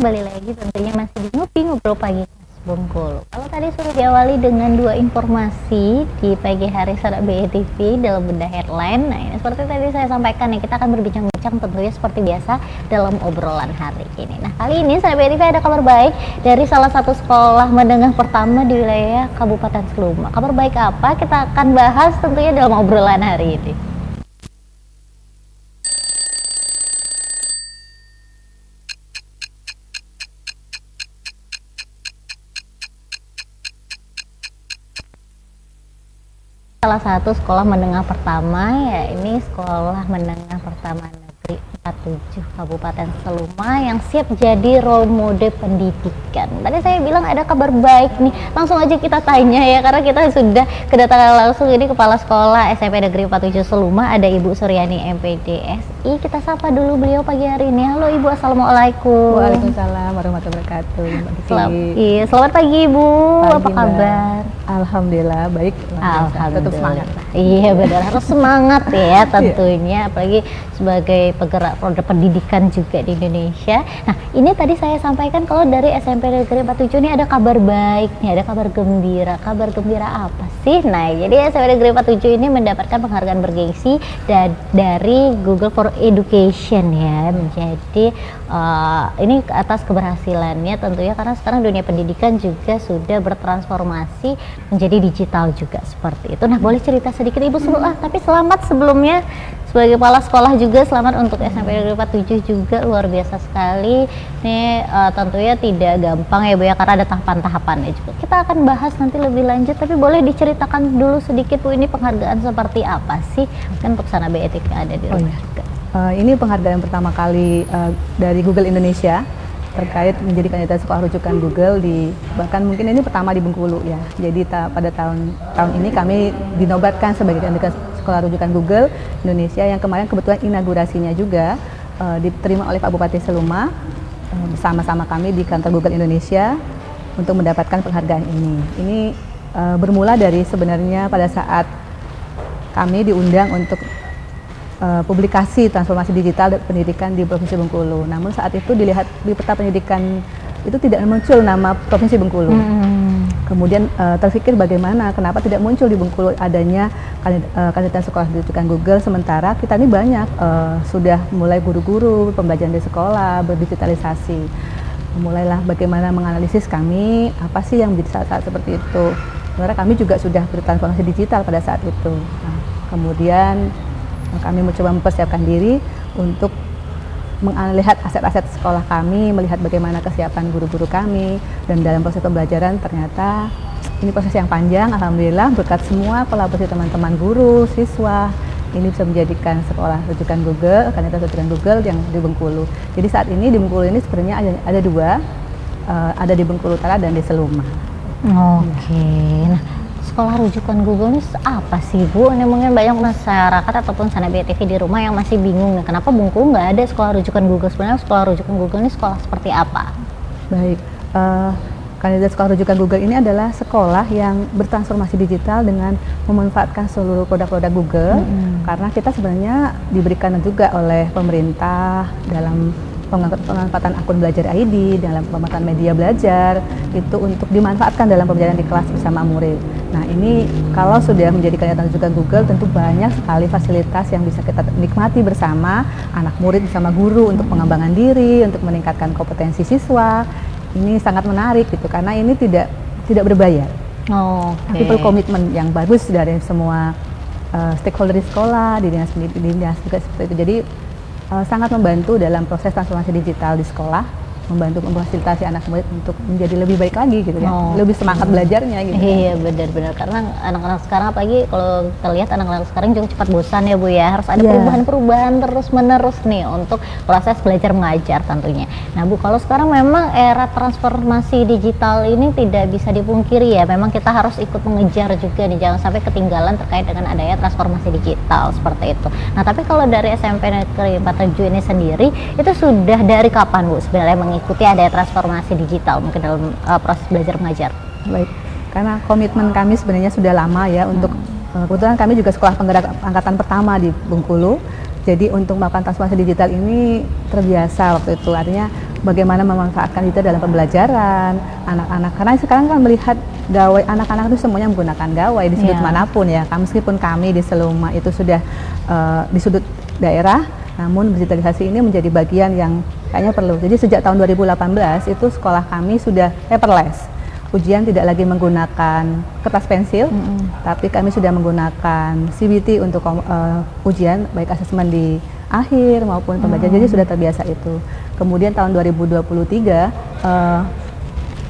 kembali lagi tentunya masih di Ngobrol Pagi Khas Bengkulu. Kalau tadi sudah diawali dengan dua informasi di pagi hari Sahabat BE TV dalam benda headline. Nah ini seperti tadi saya sampaikan ya, kita akan berbincang-bincang tentunya seperti biasa dalam obrolan hari ini. Nah kali ini Sahabat BE TV ada kabar baik dari salah satu sekolah menengah pertama di wilayah Kabupaten Seluma. Kabar baik apa? Kita akan bahas tentunya dalam obrolan hari ini. Salah satu sekolah menengah pertama, ya ini sekolah menengah pertama negeri 47 Kabupaten Seluma yang siap jadi role model pendidikan. Tadi saya bilang ada kabar baik nih, langsung aja kita tanya ya, karena kita sudah kedatangan langsung ini Kepala Sekolah SMP Negeri 47 Seluma, ada Ibu Suryani MPDSI. Kita sapa dulu beliau pagi hari ini. Halo Ibu, Assalamualaikum. Waalaikumsalam warahmatullahi wabarakatuh. Selamat pagi Ibu, apa kabar? Alhamdulillah baik. Alhamdulillah. Tetap semangat. Iya benar, harus semangat ya tentunya, apalagi sebagai penggerak roda pendidikan juga di Indonesia. Nah ini tadi saya sampaikan kalau dari SMP Negeri 47 ini ada kabar baik nih, ada kabar gembira. Kabar gembira apa sih? Nah jadi SMP Negeri 47 ini mendapatkan penghargaan bergengsi dari Google for Education ya, menjadi ini atas keberhasilannya tentunya, karena sekarang dunia pendidikan juga sudah bertransformasi menjadi digital juga seperti itu. Nah boleh cerita sedikit Ibu tapi selamat sebelumnya sebagai kepala sekolah juga, selamat untuk SMP Negeri 47 juga, luar biasa sekali. Ini tentunya tidak gampang ya Bu ya, karena ada tahapan-tahapannya juga. Kita akan bahas nanti lebih lanjut, tapi boleh diceritakan dulu sedikit Bu, ini penghargaan seperti apa sih? Kan untuk Sana BE TV yang ada di rumah juga. Ini penghargaan pertama kali dari Google Indonesia terkait menjadi kandidat sekolah rujukan Google bahkan mungkin ini pertama di Bengkulu ya. Jadi pada tahun ini kami dinobatkan sebagai kandidat sekolah rujukan Google Indonesia, yang kemarin kebetulan inaugurasinya juga diterima oleh Pak Bupati Seluma bersama-sama kami di kantor Google Indonesia untuk mendapatkan penghargaan ini. Ini bermula dari sebenarnya pada saat kami diundang untuk publikasi transformasi digital dan pendidikan di Provinsi Bengkulu. Namun saat itu dilihat di peta pendidikan itu tidak muncul nama Provinsi Bengkulu. Kemudian terpikir kenapa tidak muncul di Bengkulu adanya kandidat sekolah rujukan Google, sementara kita ini banyak sudah mulai guru-guru pembelajaran di sekolah berdigitalisasi. Mulailah bagaimana menganalisis kami apa sih yang menjadi saat seperti itu. Sebenarnya kami juga sudah bertransformasi digital pada saat itu. Nah, kemudian kami mencoba mempersiapkan diri untuk melihat aset-aset sekolah kami, melihat bagaimana kesiapan guru-guru kami, dan dalam proses pembelajaran ternyata ini proses yang panjang. Alhamdulillah berkat semua kolaborasi teman-teman guru, siswa, ini bisa menjadikan sekolah rujukan Google, kandidat rujukan Google yang di Bengkulu. Jadi saat ini di Bengkulu ini sebenarnya ada dua, ada di Bengkulu Utara dan di Seluma. Oke. Nah, sekolah rujukan Google ini apa sih Bu? Ini mungkin banyak masyarakat ataupun Sana BE TV di rumah yang masih bingung, kenapa Bengkulu nggak ada sekolah rujukan Google. Sebenarnya sekolah rujukan Google ini sekolah seperti apa? Baik, kandidat sekolah rujukan Google ini adalah sekolah yang bertransformasi digital dengan memanfaatkan seluruh produk-produk Google, karena kita sebenarnya diberikan juga oleh pemerintah dalam pemanfaatan akun belajar ID, dalam pemanfaatan media belajar, itu untuk dimanfaatkan dalam pembelajaran di kelas bersama murid. Nah ini kalau sudah menjadi kandidat rujukan Google, tentu banyak sekali fasilitas yang bisa kita nikmati bersama anak murid bersama guru untuk pengembangan diri, untuk meningkatkan kompetensi siswa. Ini sangat menarik gitu, karena ini tidak berbayar. Tapi perlu komitmen yang bagus dari semua stakeholder di sekolah, di dinas juga seperti itu. Jadi sangat membantu dalam proses transformasi digital di sekolah, membantu memfasilitasi anak murid untuk menjadi lebih baik lagi gitu ya, lebih semangat belajarnya gitu. Iya benar-benar, karena anak-anak sekarang apalagi kalau kita lihat anak-anak sekarang juga cepat bosan ya Bu ya, harus ada perubahan-perubahan terus-menerus nih untuk proses belajar mengajar tentunya. Nah Bu, kalau sekarang memang era transformasi digital ini tidak bisa dipungkiri ya, memang kita harus ikut mengejar juga nih, jangan sampai ketinggalan terkait dengan adanya transformasi digital seperti itu. Nah tapi kalau dari SMP Negeri 47 ini sendiri, itu sudah dari kapan Bu sebenarnya mengikuti ada transformasi digital mungkin dalam proses belajar mengajar? Baik, karena komitmen kami sebenarnya sudah lama ya untuk kebetulan kami juga sekolah penggerak angkatan pertama di Bengkulu. Jadi untuk melakukan transformasi digital ini terbiasa waktu itu, artinya bagaimana memanfaatkan itu dalam pembelajaran anak-anak, karena sekarang kan melihat gawai anak-anak itu semuanya menggunakan gawai di sudut manapun ya. Meskipun kami di Seluma itu sudah di sudut daerah, namun digitalisasi ini menjadi bagian yang kayaknya perlu. Jadi sejak tahun 2018 itu sekolah kami sudah paperless. Ujian tidak lagi menggunakan kertas pensil, tapi kami sudah menggunakan CBT untuk ujian, baik asesmen di akhir maupun pembelajaran. Jadi sudah terbiasa itu. Kemudian tahun 2023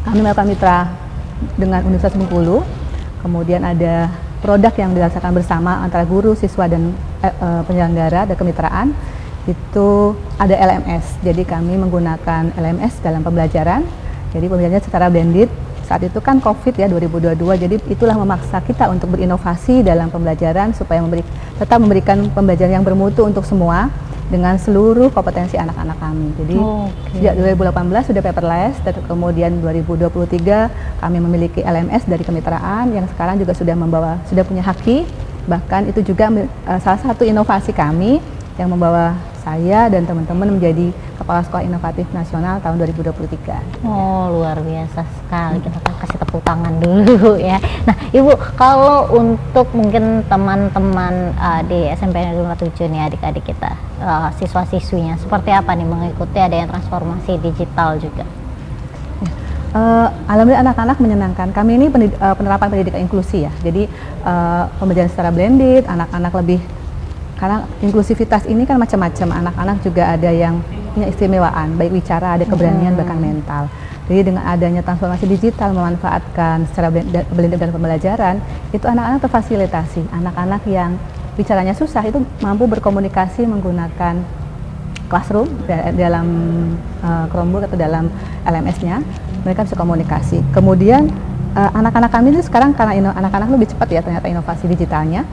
kami melakukan mitra dengan Universitas Bengkulu. Kemudian ada produk yang dirasakan bersama antara guru, siswa, dan penyelenggara dan kemitraan. Itu ada LMS. Jadi kami menggunakan LMS dalam pembelajaran. Jadi pembelajarannya secara blended. Saat itu kan COVID ya 2022, jadi itulah memaksa kita untuk berinovasi dalam pembelajaran supaya tetap memberikan pembelajaran yang bermutu untuk semua dengan seluruh kompetensi anak-anak kami. Jadi sejak 2018 sudah paperless, dan kemudian 2023 kami memiliki LMS dari kemitraan yang sekarang juga sudah punya haki. Bahkan itu juga salah satu inovasi kami yang membawa saya dan teman-teman menjadi Kepala Sekolah Inovatif Nasional tahun 2023. Oh, luar biasa sekali. Kita kasih tepuk tangan dulu ya. Nah, Ibu, kalau untuk mungkin teman-teman di SMP Negeri 47 nih, adik-adik kita, siswa-siswinya, seperti apa nih mengikuti adanya transformasi digital juga? Alhamdulillah anak-anak menyenangkan. Kami ini penerapan pendidikan inklusi ya. Jadi pembelajaran secara blended, anak-anak lebih, karena inklusivitas ini kan macam-macam, anak-anak juga ada yang punya istimewaan, baik bicara, ada keberanian, bahkan mental. Jadi dengan adanya transformasi digital memanfaatkan secara blended dan pembelajaran, itu anak-anak terfasilitasi. Anak-anak yang bicaranya susah itu mampu berkomunikasi menggunakan Classroom dalam Chromebook atau dalam LMS-nya, mereka bisa komunikasi. Kemudian anak-anak kami itu sekarang karena anak-anak lebih cepat ya ternyata inovasi digitalnya,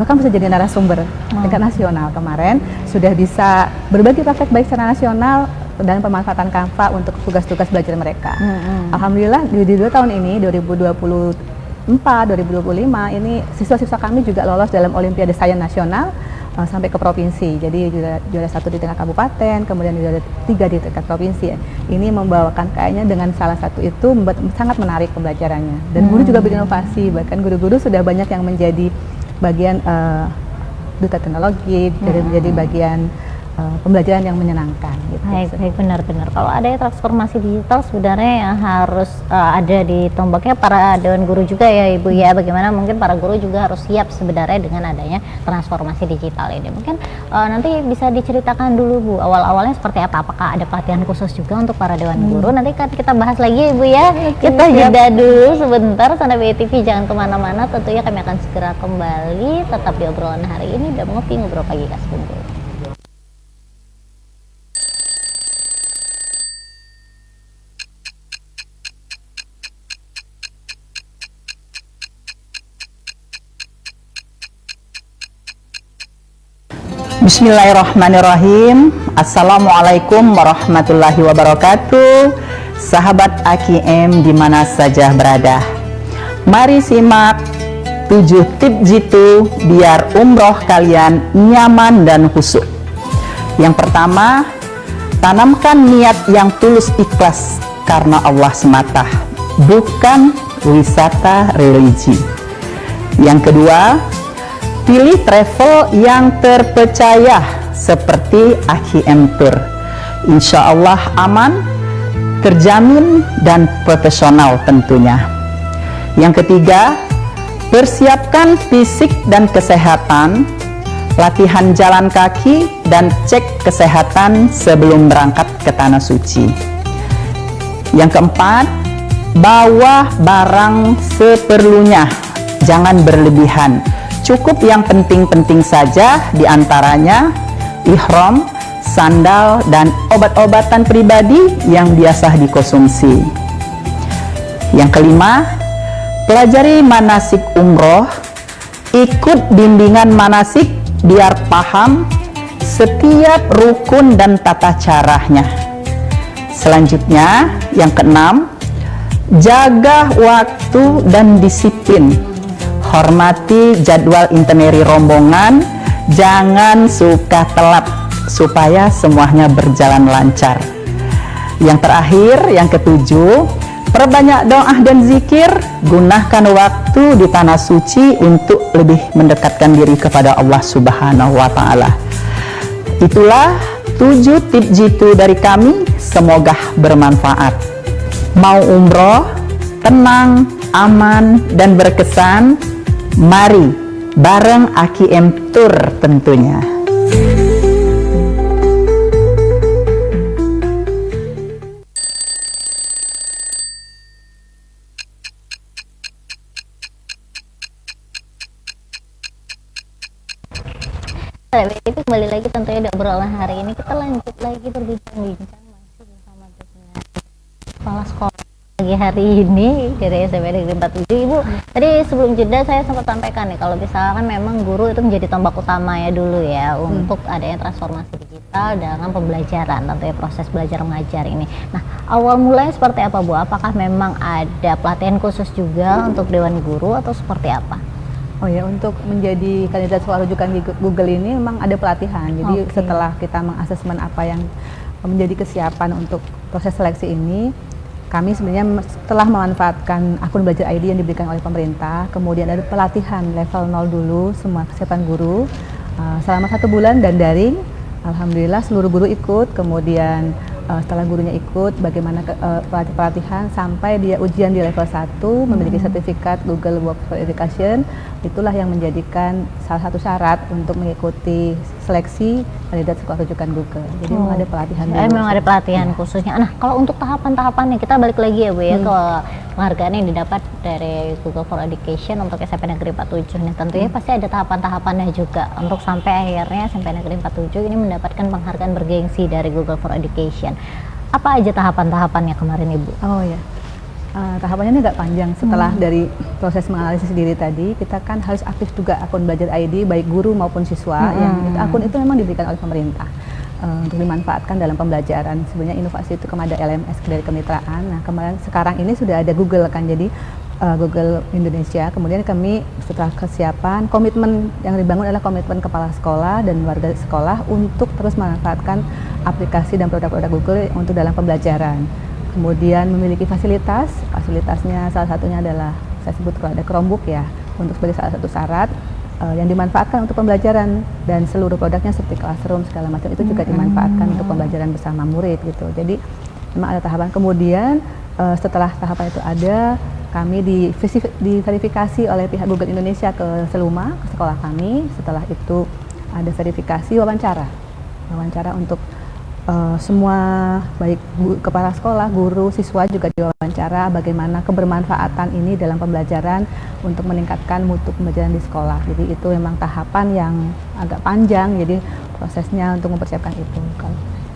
bahkan bisa jadi narasumber tingkat nasional. Kemarin sudah bisa berbagi praktek baik secara nasional dan pemanfaatan Canva untuk tugas-tugas belajar mereka. Alhamdulillah di 2 tahun ini 2024, 2025 ini siswa-siswa kami juga lolos dalam Olimpiade Sains Nasional sampai ke provinsi. Jadi juara 1 di tingkat kabupaten, kemudian juara 3 di tingkat provinsi. Ini membawakan kayaknya dengan salah satu itu sangat menarik pembelajarannya. Dan guru juga berinovasi, bahkan guru-guru sudah banyak yang menjadi bagian duta teknologi, dari menjadi bagian pembelajaran yang menyenangkan. Gitu. Baik, benar-benar. Kalau ada transformasi digital sebenarnya yang harus ada di tombaknya para dewan guru juga ya Ibu ya. Bagaimana mungkin para guru juga harus siap sebenarnya dengan adanya transformasi digital ini. Mungkin nanti bisa diceritakan dulu Bu, awal-awalnya seperti apa? Apakah ada pelatihan khusus juga untuk para dewan guru? Nanti kan kita bahas lagi Ibu ya. Kita jeda dulu sebentar, Sonda BTV jangan kemana-mana. Tentunya kami akan segera kembali. Tetap di obrolan hari ini, udah ngopi ngobrol pagi Kas Bungkul. Bismillahirrahmanirrahim. Assalamualaikum warahmatullahi wabarakatuh. Sahabat AKM di mana saja berada, mari simak 7 tips jitu biar umroh kalian nyaman dan khusyuk. Yang pertama, tanamkan niat yang tulus ikhlas karena Allah semata, bukan wisata religi. Yang kedua, pilih travel yang terpercaya seperti AKM Tour. Insya Allah aman, terjamin, dan profesional tentunya. Yang ketiga, persiapkan fisik dan kesehatan, latihan jalan kaki, dan cek kesehatan sebelum berangkat ke Tanah Suci. Yang keempat, bawa barang seperlunya, jangan berlebihan. Cukup yang penting-penting saja, diantaranya ihram, sandal, dan obat-obatan pribadi yang biasa dikonsumsi. Yang kelima, pelajari manasik umroh, ikut bimbingan manasik biar paham setiap rukun dan tata caranya. Selanjutnya, yang keenam, jaga waktu dan disiplin. Hormati jadwal itinerary rombongan, jangan suka telat supaya semuanya berjalan lancar. Yang terakhir, yang ketujuh, perbanyak doa dan zikir, gunakan waktu di tanah suci untuk lebih mendekatkan diri kepada Allah Subhanahu wa Ta'ala. Itulah 7 tips jitu dari kami, semoga bermanfaat. Mau umroh, tenang, aman, dan berkesan? Mari bareng Aki M Tour tentunya. Itu kembali lagi tentunya di obrolan hari ini, kita lanjut lagi berbincang-bincang masih bersama dengan kepala sekolah pagi hari ini dari SMP Negeri 47. Ibu, tadi sebelum jeda saya sempat sampaikan nih kalau misalkan memang guru itu menjadi tombak utama ya dulu ya untuk adanya transformasi digital dalam pembelajaran, tentunya proses belajar mengajar ini. Nah, awal mulanya seperti apa Bu? Apakah memang ada pelatihan khusus juga untuk Dewan Guru atau seperti apa? Oh ya, untuk menjadi kandidat sekolah rujukan di Google ini memang ada pelatihan. Jadi setelah kita mengasesmen apa yang menjadi kesiapan untuk proses seleksi ini, kami sebenarnya setelah memanfaatkan akun Belajar ID yang diberikan oleh pemerintah, kemudian ada pelatihan level 0 dulu, semua kesiapan guru selama 1 bulan dan daring. Alhamdulillah seluruh guru ikut, kemudian setelah gurunya ikut bagaimana pelatihan sampai dia ujian di level 1 memiliki sertifikat Google Workforce Education. Itulah yang menjadikan salah satu syarat untuk mengikuti seleksi kandidat sekolah rujukan Google. Jadi memang ada pelatihan dulu. Memang ada pelatihan khususnya. Nah, kalau untuk tahapan-tahapannya kita balik lagi ya Bu ya ke penghargaan yang didapat dari Google for Education untuk SMP Negeri 47. Nah, tentunya pasti ada tahapan-tahapannya juga untuk sampai akhirnya SMP Negeri 47 ini mendapatkan penghargaan bergengsi dari Google for Education. Apa aja tahapan-tahapannya kemarin Ibu? Oh ya, tahapannya ini agak panjang. Setelah dari proses menganalisis diri tadi, kita kan harus aktif juga akun Belajar ID baik guru maupun siswa. Yang akun itu memang diberikan oleh pemerintah untuk dimanfaatkan dalam pembelajaran. Sebenarnya inovasi itu kemarin ada LMS dari kemitraan. Nah, sekarang ini sudah ada Google kan, jadi Google Indonesia. Kemudian kami setelah kesiapan, komitmen yang dibangun adalah komitmen kepala sekolah dan warga sekolah untuk terus memanfaatkan aplikasi dan produk-produk Google untuk dalam pembelajaran. Kemudian memiliki fasilitasnya salah satunya adalah saya sebut kalau ada Chromebook ya, untuk sebagai salah satu syarat yang dimanfaatkan untuk pembelajaran, dan seluruh produknya seperti Classroom segala macam itu juga dimanfaatkan untuk pembelajaran bersama murid gitu. Jadi memang ada tahapan. Kemudian setelah tahapan itu ada, kami diverifikasi oleh pihak Google Indonesia ke Seluma, ke sekolah kami. Setelah itu ada verifikasi wawancara untuk semua baik kepala sekolah, guru, siswa juga diwawancara bagaimana kebermanfaatan ini dalam pembelajaran untuk meningkatkan mutu pembelajaran di sekolah. Jadi itu memang tahapan yang agak panjang, jadi prosesnya untuk mempersiapkan itu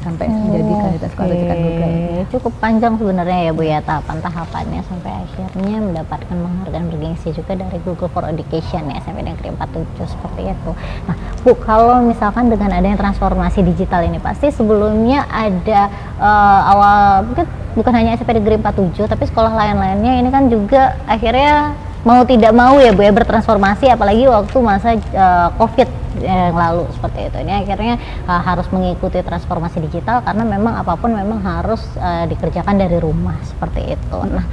sampai menjadi kandidat sekolah rujukan Google. Cukup panjang sebenarnya ya Bu ya tahapan-tahapannya sampai akhirnya mendapatkan penghargaan bergengsi juga dari Google for Education ya SMP Negeri 47 seperti itu. Nah Bu, kalau misalkan dengan adanya transformasi digital ini pasti sebelumnya ada awal mungkin bukan hanya SMP Negeri 47 tapi sekolah lain-lainnya ini kan juga akhirnya mau tidak mau ya Bu ya bertransformasi, apalagi waktu masa COVID yang lalu seperti itu. Ini akhirnya harus mengikuti transformasi digital karena memang apapun memang harus dikerjakan dari rumah seperti itu. Nah,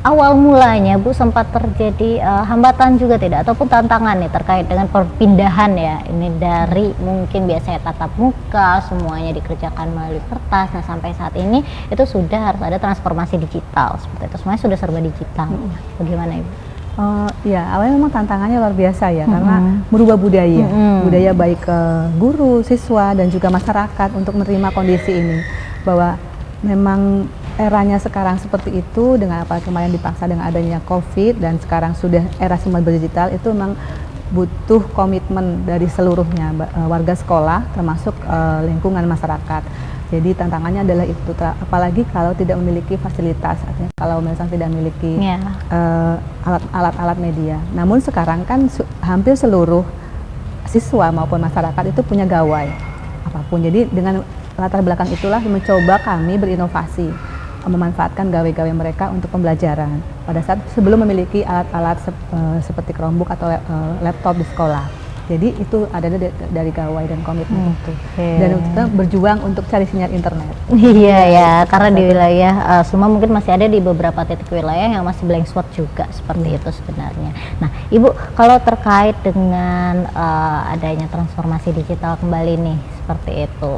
awal mulanya Bu sempat terjadi hambatan juga tidak ataupun tantangan nih terkait dengan perpindahan ya ini dari mungkin biasanya tatap muka semuanya dikerjakan melalui kertas. Nah, sampai saat ini itu sudah harus ada transformasi digital seperti itu. Semuanya sudah serba digital. Bagaimana Ibu? Ya, awalnya memang tantangannya luar biasa ya, karena merubah budaya baik ke guru, siswa, dan juga masyarakat untuk menerima kondisi ini. Bahwa memang eranya sekarang seperti itu, dengan apa kemarin dipaksa dengan adanya COVID, dan sekarang sudah era semua digital, itu memang butuh komitmen dari seluruhnya, warga sekolah, termasuk lingkungan masyarakat. Jadi tantangannya adalah itu, apalagi kalau tidak memiliki fasilitas, artinya kalau misalnya tidak memiliki alat-alat media. Namun sekarang kan hampir seluruh siswa maupun masyarakat itu punya gawai apapun. Jadi dengan latar belakang itulah mencoba kami berinovasi, memanfaatkan gawai-gawai mereka untuk pembelajaran pada saat sebelum memiliki alat-alat seperti Chromebook atau laptop di sekolah. Jadi itu ada dari gawai dan komitmen itu. Oke. Dan kita berjuang untuk cari sinyal internet. Iya ya, karena di wilayah Suma mungkin masih ada di beberapa titik wilayah yang masih blank spot juga seperti itu sebenarnya. Nah, Ibu kalau terkait dengan adanya transformasi digital kembali nih seperti itu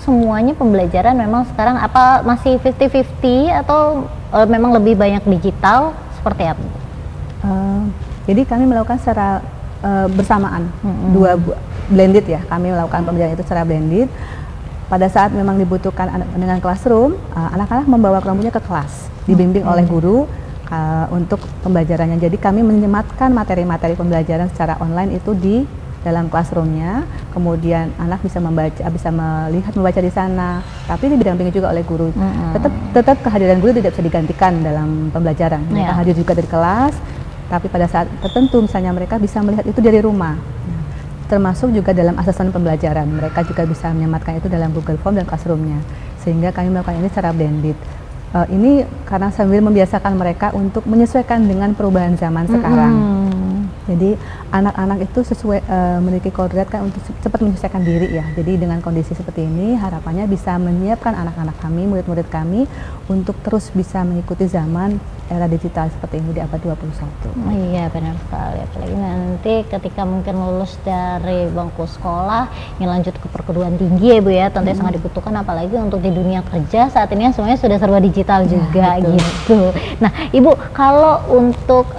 semuanya pembelajaran memang sekarang apa masih 50-50 atau memang lebih banyak digital seperti apa? Jadi kami melakukan secara bersamaan, blended ya. Kami melakukan pembelajaran itu secara blended. Pada saat memang dibutuhkan dengan classroom, anak-anak membawa kelompoknya ke kelas, dibimbing oleh guru untuk pembelajarannya. Jadi kami menyematkan materi-materi pembelajaran secara online itu di dalam classroomnya. Kemudian anak bisa membaca, bisa melihat membaca di sana. Tapi didampingi juga oleh guru. Tetap kehadiran guru tidak bisa digantikan dalam pembelajaran. Mereka hadir juga dari kelas. Tapi pada saat tertentu misalnya mereka bisa melihat itu dari rumah, termasuk juga dalam asesmen pembelajaran. Mereka juga bisa menyematkan itu dalam Google Form dan Classroom-nya. Sehingga kami melakukan ini secara blended. Ini karena sambil membiasakan mereka untuk menyesuaikan dengan perubahan zaman sekarang. Jadi anak-anak itu sesuai memiliki kodrat kan untuk cepat menyesuaikan diri ya. Jadi dengan kondisi seperti ini harapannya bisa menyiapkan anak-anak kami, murid-murid kami untuk terus bisa mengikuti zaman era digital seperti ini di abad 21. Iya benar sekali, apalagi nanti ketika mungkin lulus dari bangku sekolah ingin lanjut ke perguruan tinggi ya Bu ya, tentunya sangat dibutuhkan apalagi untuk di dunia kerja saat ini semuanya sudah serba digital juga gitu. Nah Ibu kalau untuk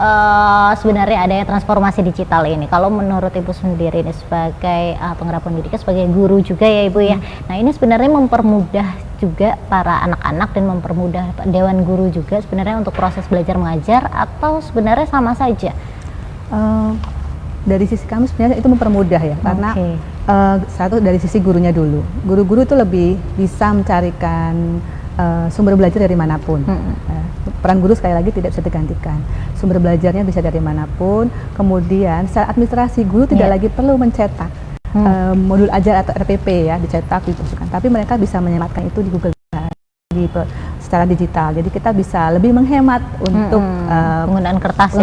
sebenarnya adanya transformasi digital ini, kalau menurut Ibu sendiri ini sebagai penggerak pendidikan, sebagai guru juga ya Ibu ya, nah ini sebenarnya mempermudah juga para anak-anak dan mempermudah Dewan Guru juga sebenarnya untuk proses belajar mengajar atau sebenarnya sama saja? Dari sisi kami sebenarnya itu mempermudah ya, karena satu dari sisi gurunya dulu. Guru-guru itu lebih bisa mencarikan sumber belajar dari manapun. Peran guru sekali lagi tidak bisa digantikan. Sumber belajarnya bisa dari manapun. Kemudian secara administrasi guru tidak lagi perlu mencetak modul ajar atau RPP ya, dicetak diperlukan, tapi mereka bisa menyematkan itu di Google secara digital. Jadi kita bisa lebih menghemat untuk penggunaan kertas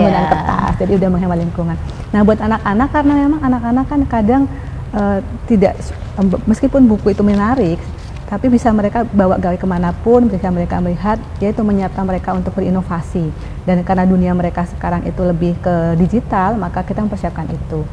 jadi udah menghemat lingkungan. Nah buat anak-anak, karena memang anak-anak kan kadang tidak, meskipun buku itu menarik, tapi bisa mereka bawa gawe kemanapun, bisa mereka melihat, yaitu menyiapkan mereka untuk berinovasi. Dan karena dunia mereka sekarang itu lebih ke digital, maka kita mempersiapkan itu.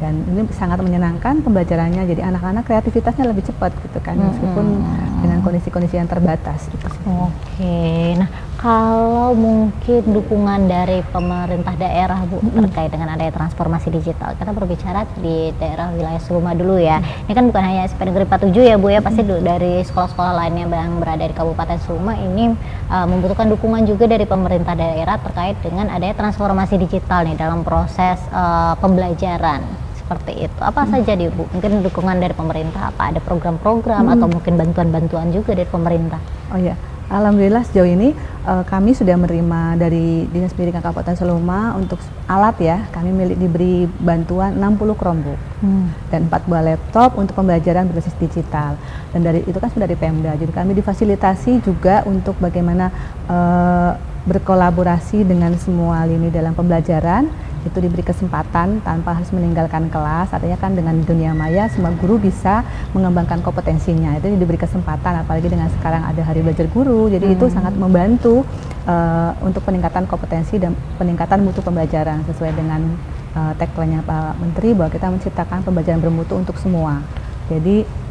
Dan ini sangat menyenangkan pembelajarannya, jadi anak-anak kreativitasnya lebih cepat gitu kan, meskipun dengan kondisi-kondisi yang terbatas gitu. Oke, nah kalau mungkin dukungan dari pemerintah daerah Bu terkait dengan adanya transformasi digital, kita berbicara di daerah wilayah Suma dulu ya. Ini kan bukan hanya SMP Negeri 47 ya Bu ya, pasti dari sekolah-sekolah lainnya yang berada di Kabupaten Suma ini membutuhkan dukungan juga dari pemerintah daerah terkait dengan adanya transformasi digital nih dalam proses pembelajaran. Seperti itu, apa saja nih Bu? Mungkin dukungan dari pemerintah, apa ada program-program atau mungkin bantuan-bantuan juga dari pemerintah? Oh ya, alhamdulillah sejauh ini kami sudah menerima dari Dinas Pendidikan Kabupaten Suma untuk alat ya. Kami diberi bantuan 60 Chromebook dan 4 buah laptop untuk pembelajaran berbasis digital. Dan dari itu kan sudah dari Pemda. Jadi kami difasilitasi juga untuk bagaimana berkolaborasi dengan semua lini dalam pembelajaran. Itu diberi kesempatan tanpa harus meninggalkan kelas, artinya kan dengan dunia maya semua guru bisa mengembangkan kompetensinya, itu diberi kesempatan, apalagi dengan sekarang ada Hari Belajar Guru, jadi itu sangat membantu untuk peningkatan kompetensi dan peningkatan mutu pembelajaran sesuai dengan tagline-nya Pak Menteri bahwa kita menciptakan pembelajaran bermutu untuk semua. Jadi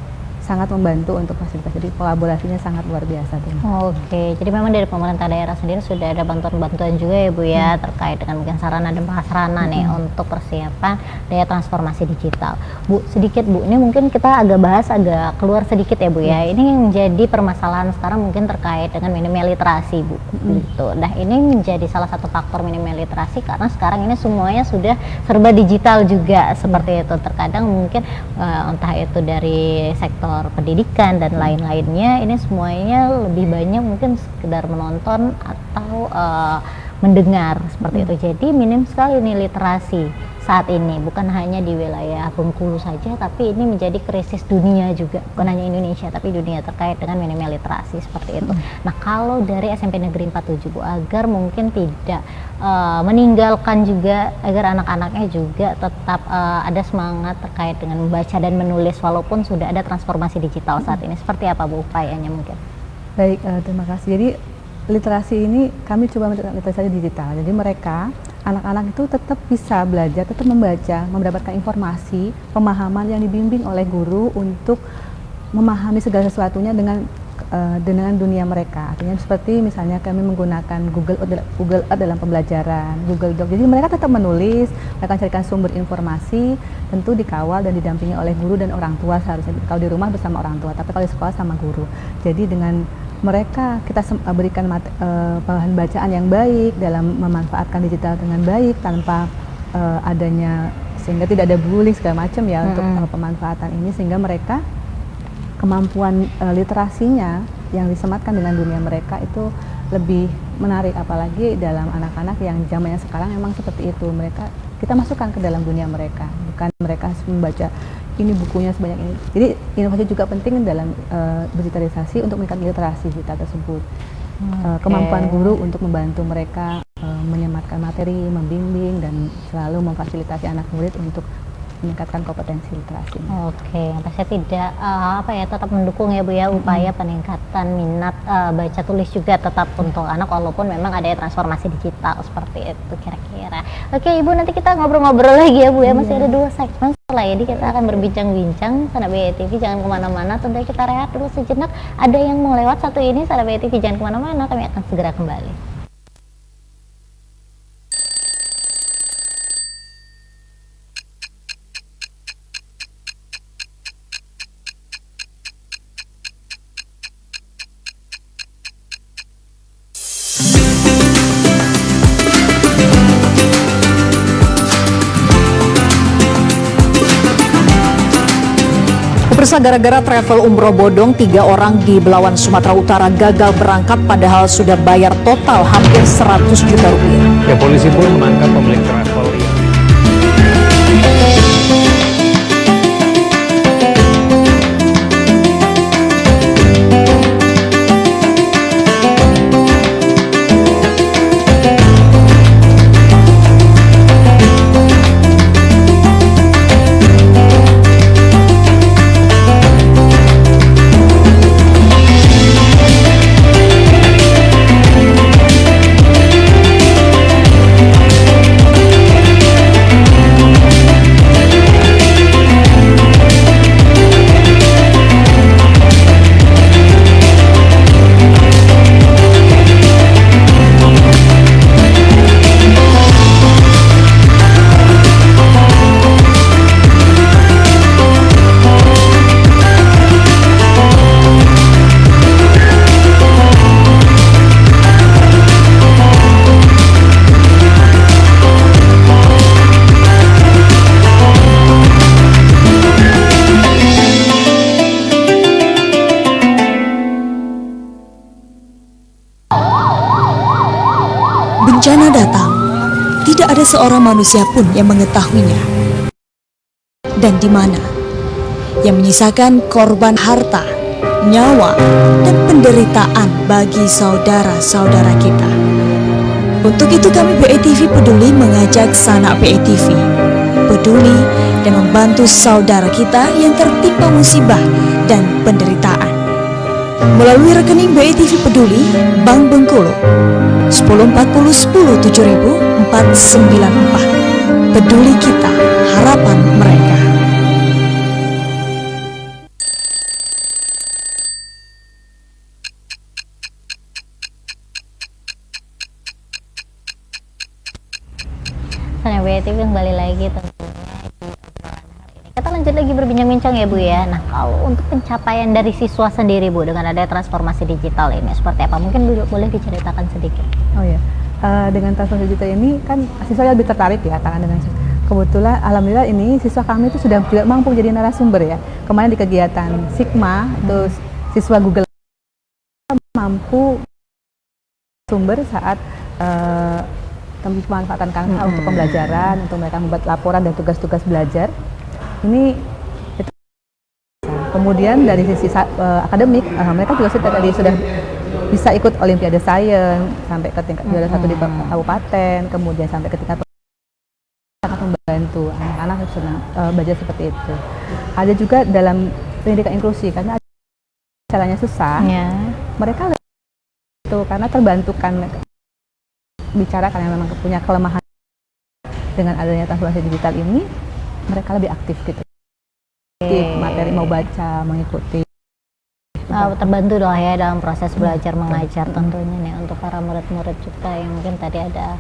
sangat membantu untuk fasilitas, jadi kolaborasinya sangat luar biasa. Oke, jadi memang dari pemerintah daerah sendiri sudah ada bantuan-bantuan juga ya Bu ya, terkait dengan mungkin sarana dan prasarana nih untuk persiapan daya transformasi digital. Bu, sedikit Bu, ini mungkin kita agak bahas agak keluar sedikit ya Bu ya. Ini yang menjadi permasalahan sekarang mungkin terkait dengan minimnya literasi Bu. Gitu. Nah ini menjadi salah satu faktor minimnya literasi karena sekarang ini semuanya sudah serba digital juga seperti itu. Terkadang mungkin entah itu dari sektor pendidikan dan lain-lainnya, ini semuanya lebih banyak mungkin sekedar menonton atau mendengar seperti itu. Jadi minim sekali nih literasi saat ini, bukan hanya di wilayah Bengkulu saja, tapi ini menjadi krisis dunia juga, bukan hanya Indonesia tapi dunia terkait dengan minimnya literasi seperti itu. Nah, kalau dari SMP Negeri 47 Bu, agar mungkin tidak meninggalkan juga, agar anak-anaknya juga tetap ada semangat terkait dengan membaca dan menulis walaupun sudah ada transformasi digital saat ini, seperti apa Bu upayanya mungkin? Baik, terima kasih. Jadi literasi ini kami coba literasi digital. Jadi mereka anak-anak itu tetap bisa belajar, tetap membaca, mendapatkan informasi, pemahaman yang dibimbing oleh guru untuk memahami segala sesuatunya dengan dunia mereka. Artinya seperti misalnya kami menggunakan Google Earth dalam pembelajaran, Google Doc. Jadi mereka tetap menulis, mereka carikan sumber informasi, tentu dikawal dan didampingi oleh guru dan orang tua seharusnya. Kalau di rumah bersama orang tua, tapi kalau di sekolah sama guru. Jadi dengan mereka kita berikan bahan bacaan yang baik dalam memanfaatkan digital dengan baik tanpa adanya, sehingga tidak ada bullying segala macam ya untuk pemanfaatan ini, sehingga mereka kemampuan literasinya yang disematkan dengan dunia mereka itu lebih menarik, apalagi dalam anak-anak yang zamannya sekarang memang seperti itu. Kita masukkan ke dalam dunia mereka, bukan mereka membaca ini bukunya sebanyak ini. Jadi inovasi juga penting dalam digitalisasi untuk meningkatkan literasi kita tersebut. Kemampuan guru untuk membantu mereka menyematkan materi, membimbing dan selalu memfasilitasi anak murid untuk meningkatkan kompetensi literasi. Oke, saya tidak tetap mendukung ya Bu ya upaya peningkatan minat baca tulis juga tetap untuk anak walaupun memang ada transformasi digital seperti itu kira-kira. Oke Ibu, nanti kita ngobrol-ngobrol lagi ya Bu ya, masih ada 2 segmen setelah ini kita akan berbincang-bincang. Sahabat BI TV jangan kemana-mana, tentunya kita rehat dulu sejenak. Ada yang mau lewat satu ini, sahabat BI TV jangan kemana-mana, kami akan segera kembali. Pemirsa, gara-gara travel umroh bodong, 3 orang di Belawan, Sumatera Utara gagal berangkat padahal sudah bayar total hampir 100 juta rupiah. Ya, polisi pun menangkap pemilik travel yang Bencana datang, tidak ada seorang manusia pun yang mengetahuinya dan di mana, yang menyisakan korban harta, nyawa, dan penderitaan bagi saudara-saudara kita. Untuk itu kami BI TV Peduli mengajak sanak BI TV peduli dan membantu saudara kita yang tertimpa musibah dan penderitaan. Melalui rekening BI TV Peduli, Bank Bengkulu 1040 10 7000 494. Peduli kita, harapan mereka. Sahabat BI TV kembali lagi tentunya di obrolan hari ini. Kita lanjut lagi berbincang-bincang ya Bu ya. Nah, kalau untuk pencapaian dari siswa sendiri Bu dengan ada transformasi digital ini seperti apa? Mungkin boleh diceritakan sedikit. Oh ya, dengan transformasi digital ini kan siswa lebih tertarik ya dengan kebetulan alhamdulillah ini siswa kami itu sudah juga mampu jadi narasumber ya. Kemarin di kegiatan Sigma terus siswa Google mampu sumber saat pemanfaatan Canva untuk pembelajaran, untuk mereka membuat laporan dan tugas-tugas belajar. Ini itu. Kemudian dari sisi akademik, mereka juga sudah bisa ikut Olimpiade Sains sampai ke tingkat juara 1 di kabupaten, kemudian sampai ke tingkat sangat membantu anak-anak senang belajar seperti itu. Ada juga dalam pendidikan inklusi karena caranya susah, mereka itu karena terbantukan bicara karena memang punya kelemahan. Dengan adanya transformasi digital ini, mereka lebih aktif gitu. Materi mau baca, mengikuti. Terbantu dong ya dalam proses belajar mengajar tentunya nih untuk para murid-murid juga yang mungkin tadi ada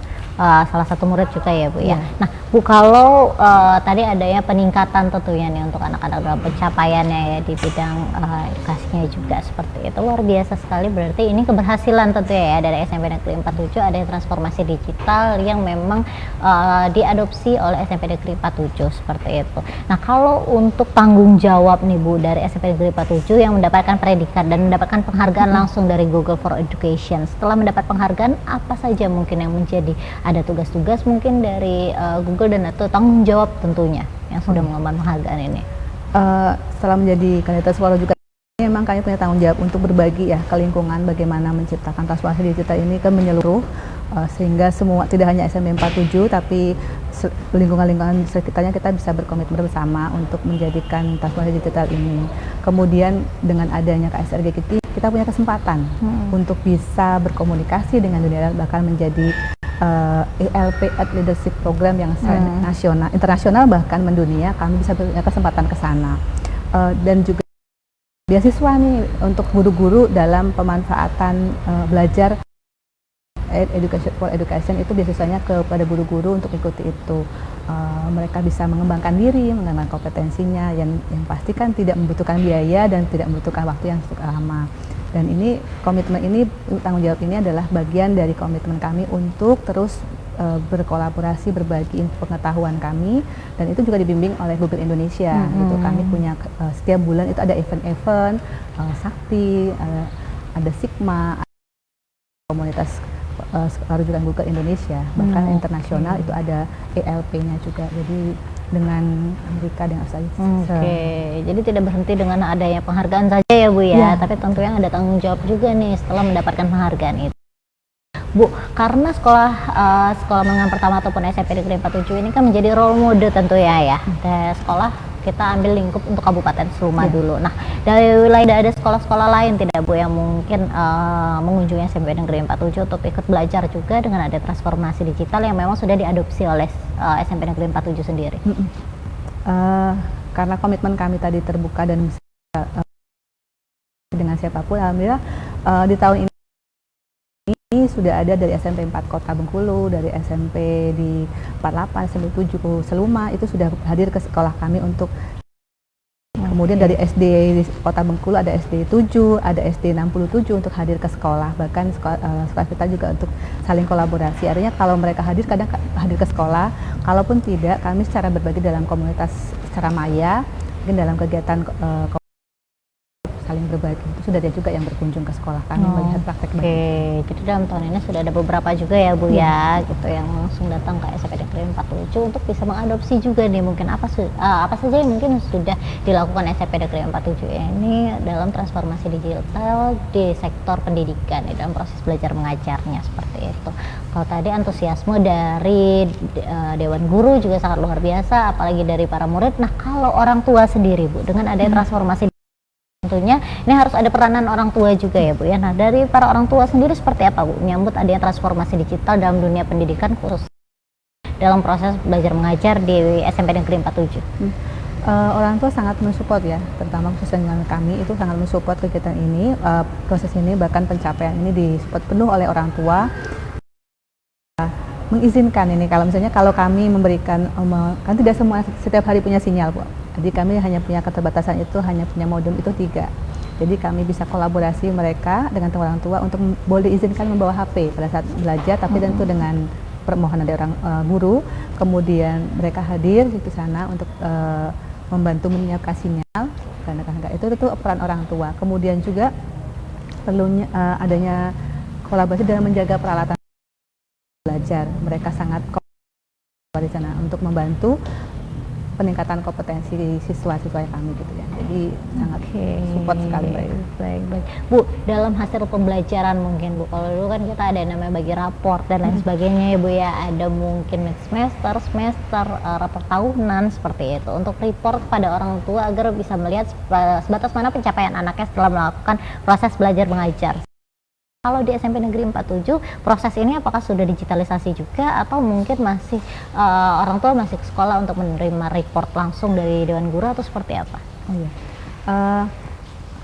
salah satu murid juga ya Bu ya. Nah Bu, kalau tadi adanya peningkatan tentunya nih untuk anak-anak dalam pencapaiannya ya di bidang edukasinya juga seperti itu, luar biasa sekali. Berarti ini keberhasilan tentunya ya dari SMP Negeri 47 ada transformasi digital yang memang diadopsi oleh SMP Negeri 47 seperti itu. Nah kalau untuk tanggung jawab nih Bu dari SMP Negeri 47 yang mendapatkan predikat dan mendapatkan penghargaan langsung dari Google for Education, setelah mendapat penghargaan apa saja mungkin yang menjadi, ada tugas-tugas mungkin dari Google dan atau tanggung jawab tentunya yang sudah mengemban penghargaan ini? Setelah menjadi kandidat suara juga, memang kami punya tanggung jawab untuk berbagi ya ke lingkungan bagaimana menciptakan transformasi digital ini ke menyeluruh, sehingga semua tidak hanya SMP 47 tapi lingkungan-lingkungan sekitarnya kita bisa berkomitmen bersama untuk menjadikan transformasi digital ini. Kemudian dengan adanya KSRG kita punya kesempatan untuk bisa berkomunikasi dengan dunia bahkan menjadi ELP at Leadership Program yang nasional, internasional bahkan mendunia, kami bisa punya kesempatan ke sana. Dan juga beasiswa nih untuk guru-guru dalam pemanfaatan belajar education for education, itu beasiswanya kepada guru-guru untuk ikuti itu. Mereka bisa mengembangkan diri, mengembangkan kompetensinya yang pasti kan tidak membutuhkan biaya dan tidak membutuhkan waktu yang cukup lama. Dan ini komitmen ini, tanggung jawab ini adalah bagian dari komitmen kami untuk terus berkolaborasi, berbagi pengetahuan kami, dan itu juga dibimbing oleh Google Indonesia. Gitu. Kami punya setiap bulan itu ada event-event Sakti, ada Sigma, ada komunitas rujukan Google Indonesia, bahkan internasional itu ada ELP-nya juga. Jadi dengan Amerika dan Australia. Jadi tidak berhenti dengan adanya penghargaan saja ya Bu ya, tapi tentunya ada tanggung jawab juga nih setelah mendapatkan penghargaan itu. Bu, karena sekolah menengah pertama ataupun SMP Negeri 47 ini kan menjadi role model tentu ya. Dari sekolah kita ambil lingkup untuk Kabupaten Seluma dulu. Nah, dari wilayah ada sekolah-sekolah lain tidak Bu yang mungkin mengunjungi SMP Negeri 47 untuk ikut belajar juga dengan ada transformasi digital yang memang sudah diadopsi oleh SMP Negeri 47 sendiri? Karena komitmen kami tadi terbuka dan bisa dengan siapapun, alhamdulillah di tahun ini sudah ada dari SMP 4 Kota Bengkulu, dari SMP di 48, SMP 7 Seluma, itu sudah hadir ke sekolah kami untuk kemudian dari SD di Kota Bengkulu ada SD 7, ada SD 67 untuk hadir ke sekolah, bahkan sekolah kita juga untuk saling kolaborasi. Artinya kalau mereka hadir, kadang hadir ke sekolah, kalaupun tidak, kami secara berbagi dalam komunitas secara maya, mungkin dalam kegiatan saling berbagi, itu sudah ada juga yang berkunjung ke sekolah kami melihat praktek berbagi. Jadi dalam tahun ini sudah ada beberapa juga ya Bu ya, gitu yang langsung datang ke SMP Negeri 47 untuk bisa mengadopsi juga nih mungkin apa saja yang mungkin sudah dilakukan SMP Negeri 47 ini dalam transformasi digital di sektor pendidikan dalam proses belajar mengajarnya seperti itu. Kalau tadi antusiasme dari Dewan Guru juga sangat luar biasa, apalagi dari para murid. Nah kalau orang tua sendiri Bu, dengan adanya transformasi tentunya ini harus ada peranan orang tua juga ya Bu ya. Nah dari para orang tua sendiri seperti apa Bu menyambut adanya transformasi digital dalam dunia pendidikan khusus dalam proses belajar mengajar di SMP Negeri 47? Orang tua sangat mensupport ya, terutama khususnya dengan kami itu sangat mensupport kegiatan ini, proses ini, bahkan pencapaian ini disupport penuh oleh orang tua. Mengizinkan ini kalau kami memberikan kan tidak semua setiap hari punya sinyal Bu. Jadi kami hanya punya keterbatasan itu, hanya punya modem itu 3. Jadi kami bisa kolaborasi mereka dengan orang tua untuk boleh izinkan membawa HP pada saat belajar, tapi tentu dengan permohonan dari orang guru. Kemudian mereka hadir di sana untuk membantu menyiapkan sinyal. Karena itu peran orang tua. Kemudian juga perlunya adanya kolaborasi dalam menjaga peralatan belajar. Mereka sangat di sana untuk membantu peningkatan kompetensi siswa-siswa kami gitu ya. Jadi sangat support sekali mereka. Baik. Bu, dalam hasil pembelajaran mungkin Bu, kalau dulu kan kita ada namanya bagi raport dan lain sebagainya ya Bu ya, ada mungkin semester, raport tahunan seperti itu untuk report pada orang tua agar bisa melihat sebatas mana pencapaian anaknya setelah melakukan proses belajar mengajar. Kalau di SMP Negeri 47, proses ini apakah sudah digitalisasi juga atau mungkin masih orang tua masih ke sekolah untuk menerima report langsung dari Dewan Guru atau seperti apa? Oh iya.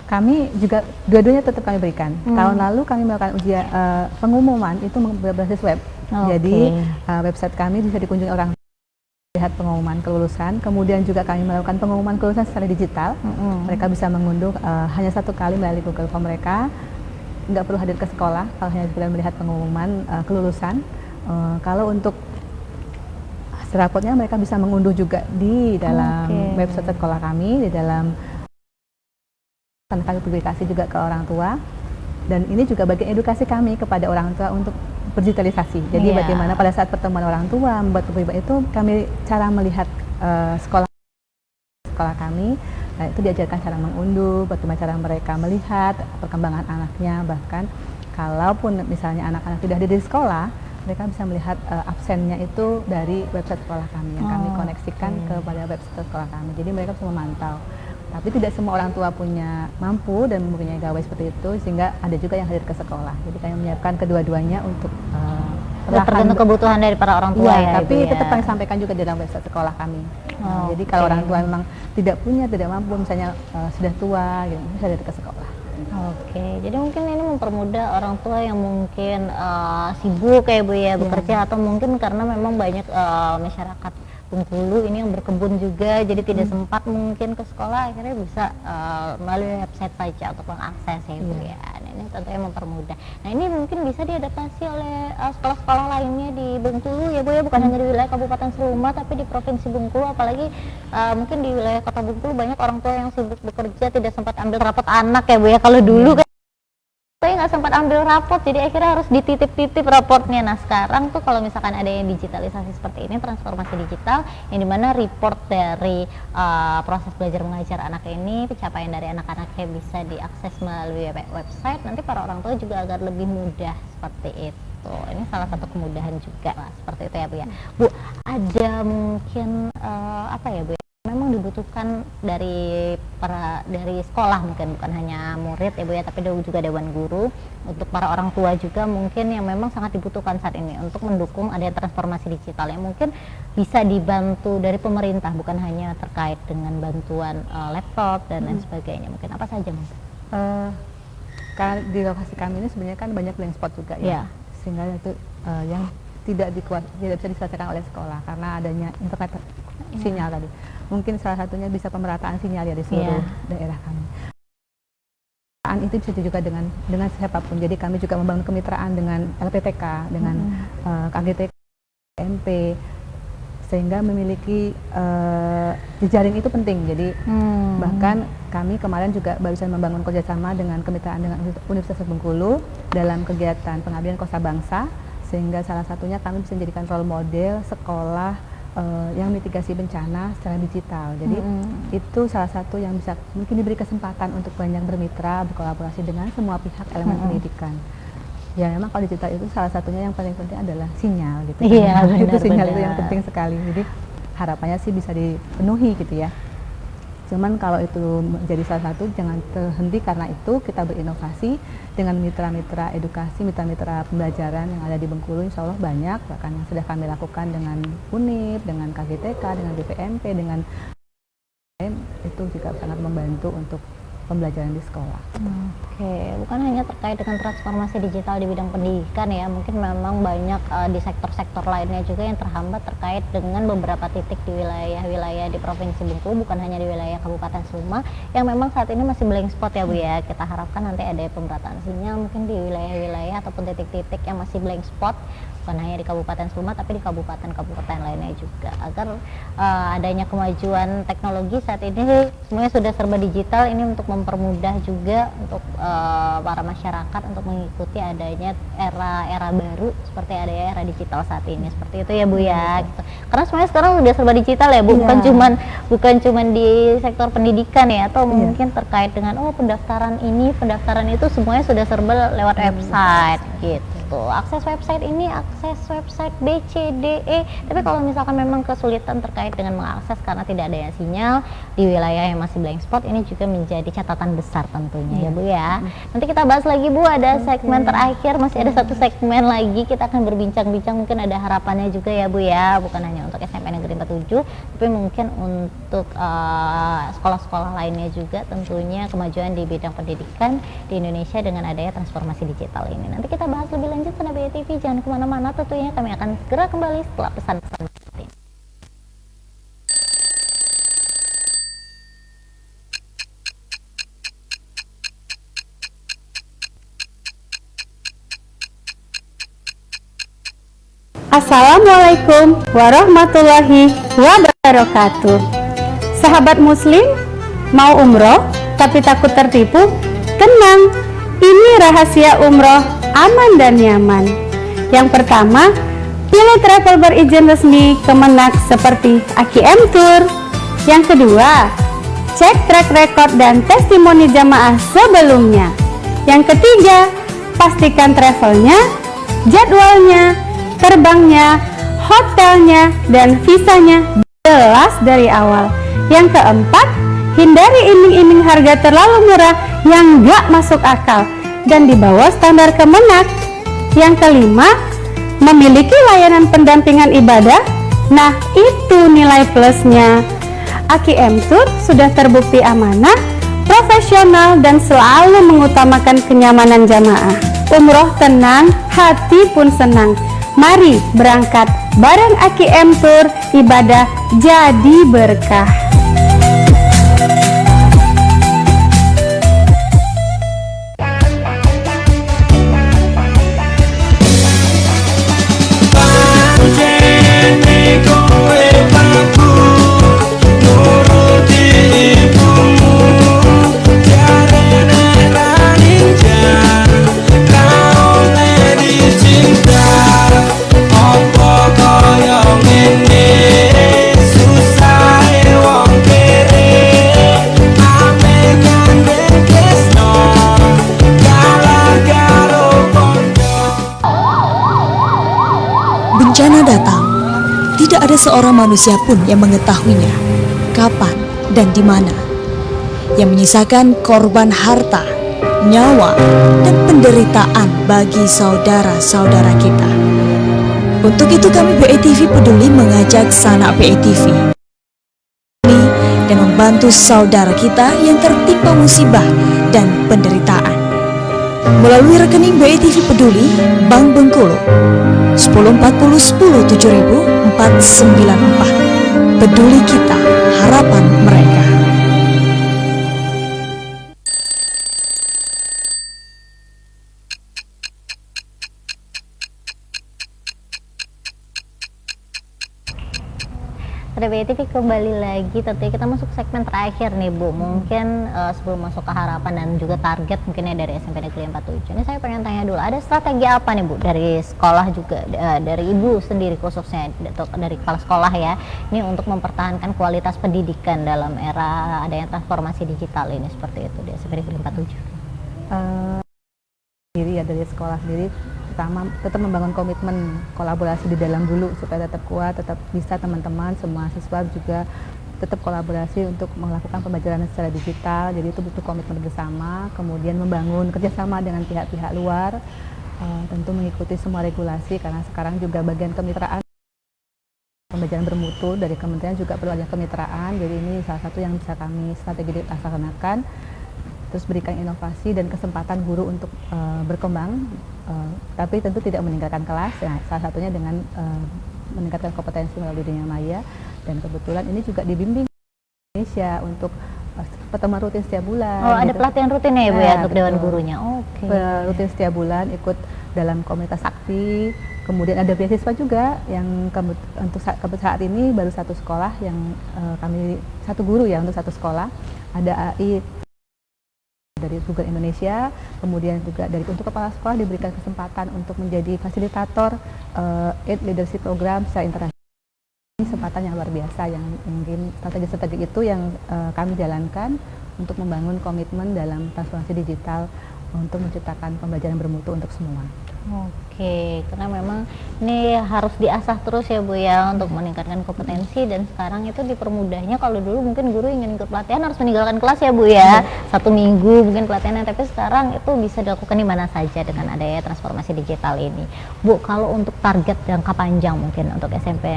Kami juga dua-duanya tetap kami berikan. Tahun lalu kami melakukan ujian pengumuman itu berbasis web. Jadi website kami bisa dikunjungi orang lihat pengumuman kelulusan. Kemudian juga kami melakukan pengumuman kelulusan secara digital. Mereka bisa mengunduh hanya satu kali melalui Google Form mereka. Nggak perlu hadir ke sekolah kalau hanya sekedar melihat pengumuman kelulusan. Kalau untuk hasil rapotnya mereka bisa mengunduh juga di dalam website sekolah kami, di dalam kami publikasi juga ke orang tua, dan ini juga bagian edukasi kami kepada orang tua untuk berdigitalisasi. Jadi bagaimana pada saat pertemuan orang tua membuat pembelajaran itu kami cara melihat sekolah kami. Nah, itu diajarkan cara mengunduh, bagaimana cara mereka melihat perkembangan anaknya, bahkan kalaupun misalnya anak-anak tidak ada di sekolah, mereka bisa melihat absennya itu dari website sekolah kami yang kami koneksikan kepada website sekolah kami. Jadi mereka bisa memantau. Tapi tidak semua orang tua mampu dan mempunyai gawai seperti itu, sehingga ada juga yang hadir ke sekolah. Jadi kami menyiapkan kedua-duanya untuk tergantung kebutuhan dari para orang tua ya, tapi Ibu, tetap kami sampaikan juga di dalam website sekolah kami. Jadi kalau orang tua memang tidak mampu, misalnya sudah tua, gitu, bisa hadir ke sekolah. Jadi mungkin ini mempermudah orang tua yang mungkin sibuk kayak Bu ya bekerja, atau mungkin karena memang banyak masyarakat Bengkulu ini yang berkebun juga, jadi tidak sempat mungkin ke sekolah, akhirnya bisa melalui website saja untuk mengakses ya Bu ya. Nah, ini tentunya mempermudah. Nah, ini mungkin bisa diadaptasi oleh sekolah-sekolah lainnya di Bengkulu ya Bu ya, bukan hanya di wilayah Kabupaten Seruma tapi di Provinsi Bengkulu, apalagi mungkin di wilayah Kota Bengkulu banyak orang tua yang sibuk bekerja, tidak sempat ambil rapot anak ya Bu ya. Kalau dulu kan saya nggak sempat ambil rapot, jadi akhirnya harus dititip-titip raportnya. Nah, sekarang tuh kalau misalkan ada yang digitalisasi seperti ini, transformasi digital, yang dimana report dari proses belajar mengajar anak ini, pencapaian dari anak-anaknya bisa diakses melalui website, nanti para orang tua juga agar lebih mudah seperti itu. Ini salah satu kemudahan juga seperti itu ya Bu ya. Bu, ada mungkin apa ya Bu ya, memang dibutuhkan dari sekolah, mungkin bukan hanya murid ya Bu ya, tapi juga Dewan Guru, untuk para orang tua juga mungkin yang memang sangat dibutuhkan saat ini untuk mendukung adanya transformasi digital yang mungkin bisa dibantu dari pemerintah, bukan hanya terkait dengan bantuan laptop dan lain sebagainya. Mungkin apa saja Mas? Di lokasi kami ini sebenarnya kan banyak blank spot juga ya, sehingga itu yang tidak bisa diselesaikan oleh sekolah karena adanya internet sinyal tadi. Mungkin salah satunya bisa pemerataan sinyal ya di seluruh daerah kami. Itu bisa juga dengan siapapun. Jadi kami juga membangun kemitraan dengan LPTK, dengan KGTK, MP, sehingga memiliki jejaring itu penting. Jadi bahkan kami kemarin juga barusan membangun kerjasama dengan kemitraan dengan Universitas Bengkulu dalam kegiatan pengabdian Kosa Bangsa, sehingga salah satunya kami bisa menjadikan role model sekolah yang mitigasi bencana secara digital. Jadi itu salah satu yang bisa mungkin diberi kesempatan untuk banyak bermitra, berkolaborasi dengan semua pihak elemen pendidikan. Ya memang kalau digital itu salah satunya yang paling penting adalah sinyal gitu. Iya, itu sinyal itu yang penting sekali. Jadi harapannya sih bisa dipenuhi gitu ya. Cuman kalau itu menjadi salah satu, jangan terhenti karena itu kita berinovasi dengan mitra-mitra edukasi, mitra-mitra pembelajaran yang ada di Bengkulu, insya Allah banyak, bahkan yang sudah kami lakukan dengan UNIP, dengan KGTK, dengan BPMP, dengan lain, itu juga sangat membantu untuk pembelajaran di sekolah. Bukan hanya terkait dengan transformasi digital di bidang pendidikan ya, mungkin memang banyak di sektor-sektor lainnya juga yang terhambat terkait dengan beberapa titik di wilayah-wilayah di Provinsi Bengkulu, bukan hanya di wilayah Kabupaten Seruma yang memang saat ini masih blank spot ya Bu ya. Kita harapkan nanti ada pemerataan sinyal mungkin di wilayah-wilayah ataupun titik-titik yang masih blank spot bukan hanya di Kabupaten Sumut tapi di kabupaten-kabupaten lainnya juga, agar adanya kemajuan teknologi saat ini semuanya sudah serba digital, ini untuk mempermudah juga untuk para masyarakat untuk mengikuti adanya era baru seperti adanya era digital saat ini, seperti itu ya Bu ya gitu. Karena semuanya sekarang udah serba digital ya Bu, bukan cuman di sektor pendidikan ya, atau mungkin terkait dengan pendaftaran ini pendaftaran itu semuanya sudah serba lewat website gitu. Akses website ini, akses website B, C, D, E. Tapi kalau misalkan memang kesulitan terkait dengan mengakses karena tidak ada sinyal di wilayah yang masih blank spot, ini juga menjadi catatan besar tentunya ya Bu ya. Nanti kita bahas lagi Bu, ada segmen terakhir, masih ada satu segmen lagi, kita akan berbincang-bincang, mungkin ada harapannya juga ya Bu ya, bukan hanya untuk SMP Negeri 47, tapi mungkin untuk sekolah-sekolah lainnya juga, tentunya kemajuan di bidang pendidikan di Indonesia dengan adanya transformasi digital ini. Nanti kita bahas lebih lanjut pada BI TV, jangan kemana-mana, tentunya kami akan segera kembali setelah pesan-pesan berikut ini. Assalamualaikum warahmatullahi wabarakatuh. Sahabat muslim, mau umroh tapi takut tertipu? Tenang, ini rahasia umroh aman dan nyaman. Yang pertama, pilih travel berizin resmi Kemenak seperti AKM Tour. Yang kedua, cek track record dan testimoni jamaah sebelumnya. Yang ketiga, pastikan travelnya, jadwalnya, terbangnya, hotelnya, dan visanya jelas dari awal. Yang keempat, hindari iming-iming harga terlalu murah yang gak masuk akal dan di bawah standar Kemenak. Yang kelima, memiliki layanan pendampingan ibadah. Nah, itu nilai plusnya. AKM Tour sudah terbukti amanah, profesional, dan selalu mengutamakan kenyamanan jamaah. Umroh tenang, hati pun senang. Mari berangkat bareng AKM Tour, ibadah jadi berkah. Bencana datang, tidak ada seorang manusia pun yang mengetahuinya, kapan dan di mana, yang menyisakan korban harta, nyawa, dan penderitaan bagi saudara-saudara kita. Untuk itu kami BI TV Peduli mengajak sanak BI TV dan membantu saudara kita yang tertimpa musibah dan penderitaan. Melalui rekening BI TV Peduli, Bank Bengkulu 1040 10 70 494. Peduli kita, harapan mereka. Pada BI TV kembali lagi, tentunya kita masuk segmen terakhir nih Bu. Mungkin sebelum masuk ke harapan dan juga target mungkinnya dari SMP Negeri 47, ini saya pengen tanya dulu, ada strategi apa nih Bu dari sekolah juga, dari Ibu sendiri khususnya, dari kepala sekolah ya, ini untuk mempertahankan kualitas pendidikan dalam era adanya transformasi digital ini, seperti itu di SMP Negeri 47. Diri ya, dari sekolah sendiri, pertama tetap membangun komitmen kolaborasi di dalam dulu supaya tetap kuat, tetap bisa teman-teman semua siswa juga tetap kolaborasi untuk melakukan pembelajaran secara digital. Jadi itu butuh komitmen bersama, kemudian membangun kerjasama dengan pihak-pihak luar, tentu mengikuti semua regulasi karena sekarang juga bagian kemitraan pembelajaran bermutu dari kementerian juga perlu ada kemitraan. Jadi ini salah satu yang bisa kami strategi laksanakan. Terus berikan inovasi dan kesempatan guru untuk berkembang, tapi tentu tidak meninggalkan kelas. Nah, salah satunya dengan meningkatkan kompetensi melalui dunia maya, dan kebetulan ini juga dibimbing Indonesia untuk pertemuan rutin setiap bulan. Oh, ada pelatihan rutin ya Bu ya untuk betul. dewan gurunya. Oke. Rutin setiap bulan ikut dalam komunitas sakti, Kemudian ada beasiswa juga yang untuk saat ini baru satu sekolah yang kami satu guru ya untuk satu sekolah, ada AI dari Google Indonesia, kemudian juga untuk kepala sekolah diberikan kesempatan untuk menjadi fasilitator Aid Leadership Program secara internasional. Ini kesempatan yang luar biasa yang mungkin strategi-strategi itu yang kami jalankan untuk membangun komitmen dalam transformasi digital untuk menciptakan pembelajaran bermutu untuk semua. Oke, karena memang ini harus diasah terus ya Bu ya untuk meningkatkan kompetensi, dan sekarang itu dipermudahnya. Kalau dulu mungkin guru ingin ikut pelatihan harus meninggalkan kelas ya Bu ya, 1 minggu mungkin pelatihannya, tapi sekarang itu bisa dilakukan di mana saja dengan adanya transformasi digital ini. Bu, kalau untuk target jangka panjang mungkin untuk SMP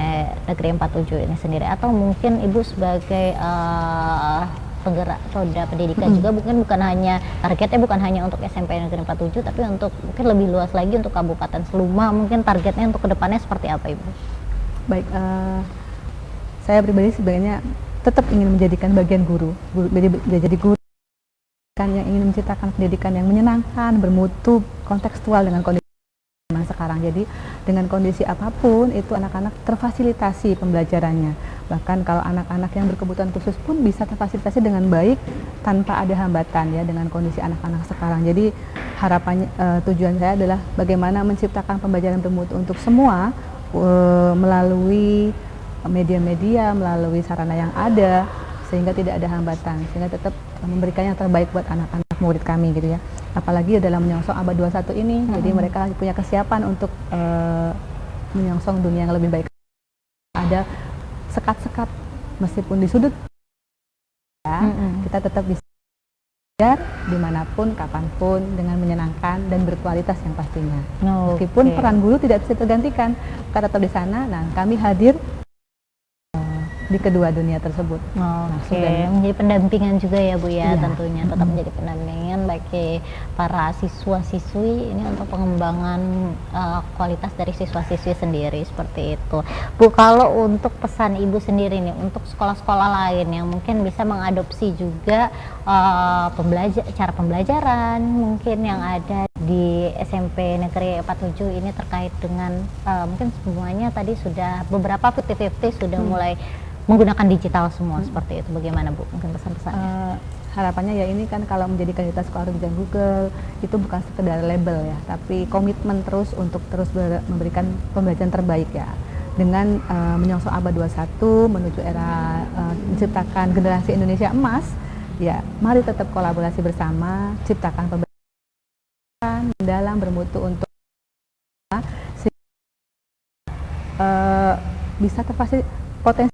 Negeri 47 ini sendiri, atau mungkin Ibu sebagai penggerak roda pendidikan juga mungkin bukan hanya targetnya bukan hanya untuk SMP Negeri 47, tapi untuk mungkin lebih luas lagi untuk Kabupaten Seluma, mungkin targetnya untuk kedepannya seperti apa Ibu? Baik, saya pribadi sebenarnya tetap ingin menjadikan bagian guru jadi guru kan yang ingin menciptakan pendidikan yang menyenangkan, bermutu, kontekstual dengan kondisi zaman sekarang. Jadi dengan kondisi apapun itu anak-anak terfasilitasi pembelajarannya. Bahkan kalau anak-anak yang berkebutuhan khusus pun bisa terfasilitasi dengan baik tanpa ada hambatan ya dengan kondisi anak-anak sekarang. Jadi harapannya, tujuan saya adalah bagaimana menciptakan pembelajaran bermutu untuk semua melalui media-media, melalui sarana yang ada, sehingga tidak ada hambatan, sehingga tetap memberikan yang terbaik buat anak-anak murid kami gitu ya. Apalagi dalam menyongsong abad 21 ini, jadi mereka punya kesiapan untuk menyongsong dunia yang lebih baik. Ada sekat-sekat meskipun di sudut ya, kita tetap bisa belajar dimanapun, kapanpun dengan menyenangkan dan berkualitas yang pastinya. Meskipun peran guru tidak bisa tergantikan, karena tetap di sana. Nah, kami hadir di kedua dunia tersebut. Menjadi pendampingan juga ya Bu ya, tentunya tetap menjadi pendampingan bagi para siswa-siswi ini untuk pengembangan kualitas dari siswa-siswi sendiri seperti itu. Bu, kalau untuk pesan Ibu sendiri nih untuk sekolah-sekolah lain yang mungkin bisa mengadopsi juga cara pembelajaran mungkin yang ada di SMP Negeri 47 ini terkait dengan mungkin semuanya tadi sudah beberapa 50-50 sudah mulai menggunakan digital semua seperti itu. Bagaimana Bu mungkin pesan-pesannya? Harapannya ya ini kan kalau menjadi kandidat sekolah rujukan Google itu bukan sekedar label ya, tapi komitmen terus untuk terus memberikan pembelajaran terbaik ya. Dengan menyongsong abad 21 menuju era menciptakan generasi Indonesia emas, ya mari tetap kolaborasi bersama, ciptakan pembelajaran mendalam bermutu untuk bisa terfasilitasi potensi.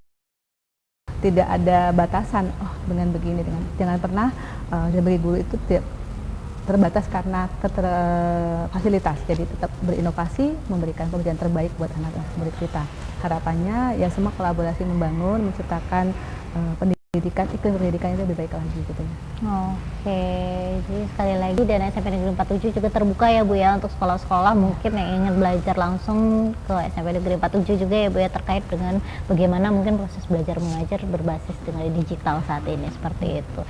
Tidak ada batasan, dengan begini, jangan pernah sebagai guru itu terbatas karena fasilitas. Jadi tetap berinovasi, memberikan pembelajaran terbaik buat anak-anak murid kita. Harapannya ya semua kolaborasi membangun, menciptakan pendidikan, iklim pendidikan itu lebih baik lagi gitu ya. Jadi sekali lagi dan SMP Negeri 47 juga terbuka ya Bu ya untuk sekolah-sekolah mungkin yang ingin belajar langsung ke SMP Negeri 47 juga ya Bu ya, terkait dengan bagaimana mungkin proses belajar mengajar berbasis dengan digital saat ini seperti itu.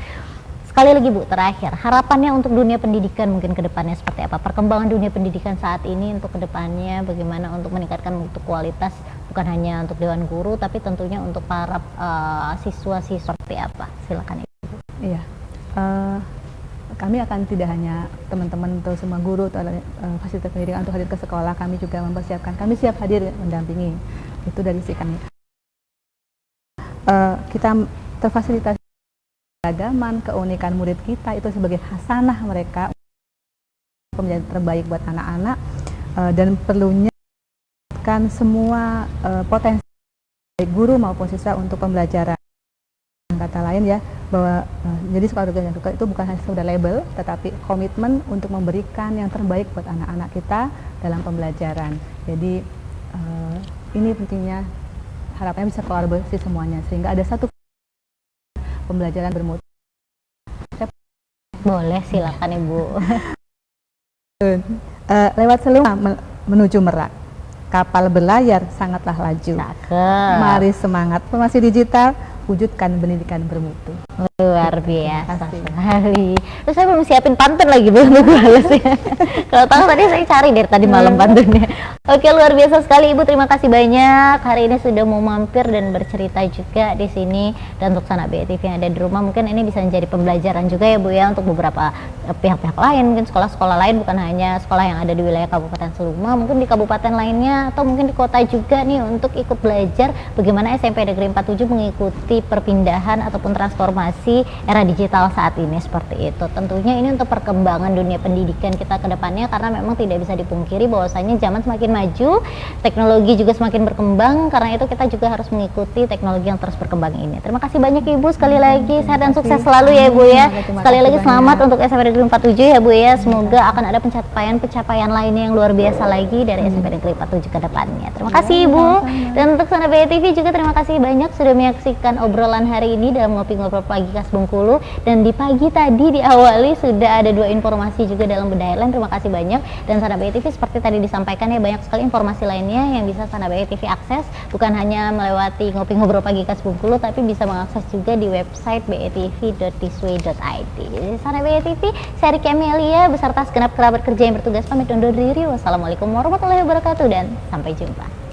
Sekali lagi Bu, terakhir, harapannya untuk dunia pendidikan mungkin ke depannya seperti apa? Perkembangan dunia pendidikan saat ini untuk ke depannya bagaimana untuk meningkatkan mutu kualitas bukan hanya untuk Dewan Guru tapi tentunya untuk para siswa-siswa seperti apa? Silakan Ibu. Iya. Kami akan tidak hanya teman-teman atau semua guru atau fasilitas pendidikan untuk hadir ke sekolah, kami juga mempersiapkan, kami siap hadir mendampingi. Itu dari sisi kami. Kita terfasilitasi keagamaan, keunikan murid kita itu sebagai hasanah mereka, pembelajaran terbaik buat anak-anak, dan perlunya kan semua potensi baik guru maupun siswa untuk pembelajaran. Kata lain ya, bahwa jadi sekolah rujukan itu bukan hanya sekedar label, tetapi komitmen untuk memberikan yang terbaik buat anak-anak kita dalam pembelajaran. Jadi ini pentingnya, harapannya bisa kolaborasi semuanya sehingga ada satu pembelajaran bermutu. Boleh, silakan Ibu. Lewat Seluma menuju Merak, kapal berlayar sangatlah laju. Mari semangat, formasi digital, wujudkan pendidikan bermutu. Luar biasa sekali. Terus saya belum siapin pantun lagi, belum balas ya. Kalau tahu tadi saya cari dari tadi malam pantunnya. Oke, luar biasa sekali Ibu, terima kasih banyak hari ini sudah mau mampir dan bercerita juga di sini. Dan untuk sanak BETV yang ada di rumah, mungkin ini bisa menjadi pembelajaran juga ya Bu ya untuk beberapa pihak-pihak lain, mungkin sekolah-sekolah lain, bukan hanya sekolah yang ada di wilayah Kabupaten Seluma, mungkin di kabupaten lainnya atau mungkin di kota juga nih, untuk ikut belajar bagaimana SMP Negeri 47 mengikuti perpindahan ataupun transformasi era digital saat ini seperti itu. Tentunya ini untuk perkembangan dunia pendidikan kita ke depannya, karena memang tidak bisa dipungkiri bahwasanya zaman semakin maju, teknologi juga semakin berkembang, karena itu kita juga harus mengikuti teknologi yang terus berkembang ini. Terima kasih banyak Ibu, sekali lagi sehat dan sukses selalu ya Ibu ya. Sekali lagi selamat untuk SMP Negeri 47 ya Bu ya. Semoga akan ada pencapaian lainnya yang luar biasa lagi dari SMP Negeri 47 ke depannya. Terima kasih Ibu. Dan untuk sanak BETV juga terima kasih banyak sudah menyaksikan obrolan hari ini dalam Ngopi-Ngobrol Pagi Khas Bengkulu. Dan di pagi tadi diawali sudah ada 2 informasi juga dalam Bedah Headline. Terima kasih banyak. Dan sanak BETV seperti tadi disampaikan ya, banyak sekali informasi lainnya yang bisa sanak BETV akses, bukan hanya melewati Ngopi-Ngobrol Pagi Khas Bengkulu, tapi bisa mengakses juga di website betv.thisway.id. Sanak BETV, saya Riki Amelia beserta segenap kerabat kerja yang bertugas pamit undur diri. Wassalamualaikum warahmatullahi wabarakatuh dan sampai jumpa.